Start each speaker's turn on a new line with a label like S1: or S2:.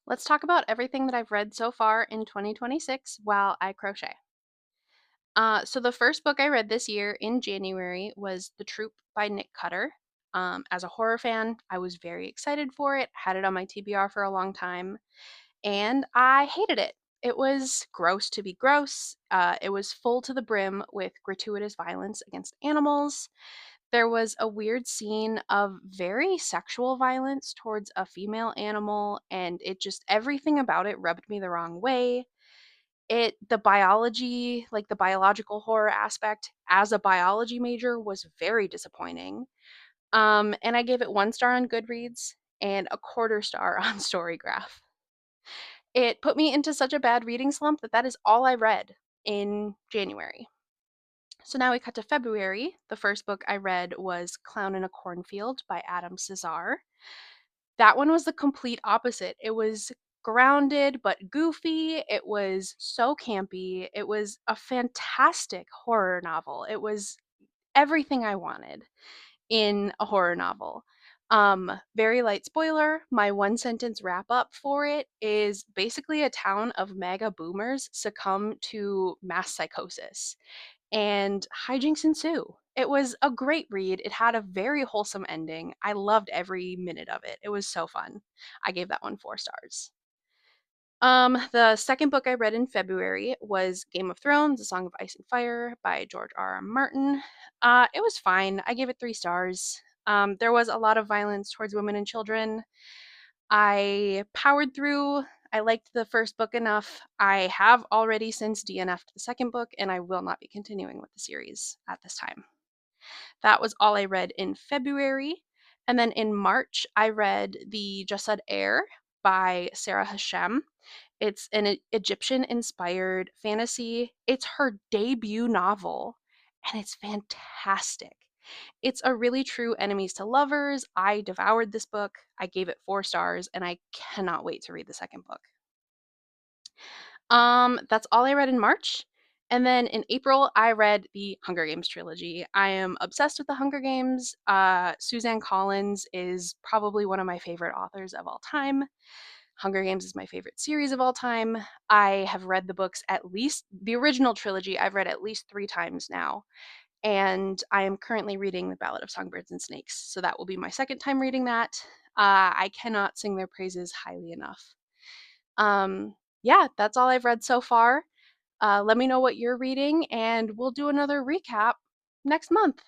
S1: Let's talk about everything that I've read so far in 2026 while I crochet. So the first book I read this year in January was The Troop by Nick Cutter. As a horror fan, I was very excited for it, had it on my TBR for a long time, and I hated it. It was gross to be gross. It was full to the brim with gratuitous violence against animals. There was a weird scene of very sexual violence towards a female animal, and it just everything about it rubbed me the wrong way. The biology, like the biological horror aspect as a biology major was very disappointing. And I gave it 1 star on Goodreads and a quarter star on Storygraph. It put me into such a bad reading slump that that is all I read in January. So now we cut to February. The first book I read was Clown in a Cornfield by Adam Cesar. That one was the complete opposite. It was grounded but goofy. It was so campy. It was a fantastic horror novel. It was everything I wanted in a horror novel. Very light spoiler, my one sentence wrap up for it is basically a town of mega boomers succumb to mass psychosis and hijinks ensue. It was a great read. It had a very wholesome ending. I loved every minute of it. It was so fun. I gave that one 4 stars. The second book I read in February was Game of Thrones: A Song of Ice and Fire by George R. R. Martin. It was fine. I gave it 3 stars. There was a lot of violence towards women and children. I powered through. I liked the first book enough. I have already since DNF'd the second book, and I will not be continuing with the series at this time. That was all I read in February. And then in March, I read The Jasad Heir by Sarah Hashem. It's an Egyptian inspired fantasy. It's her debut novel, and it's fantastic. It's a really true enemies to lovers. I devoured this book. I gave it 4 stars, and I cannot wait to read the second book. That's all I read in March. And then in April, I read the Hunger Games trilogy. I am obsessed with the Hunger Games. Suzanne Collins is probably one of my favorite authors of all time. Hunger Games is my favorite series of all time. I have read the books at least the original trilogy, I've read at least 3 times now. And I am currently reading The Ballad of Songbirds and Snakes. So that will be my second time reading that. I cannot sing their praises highly enough. Um, yeah, that's all I've read so far. Let me know what you're reading, and we'll do another recap next month.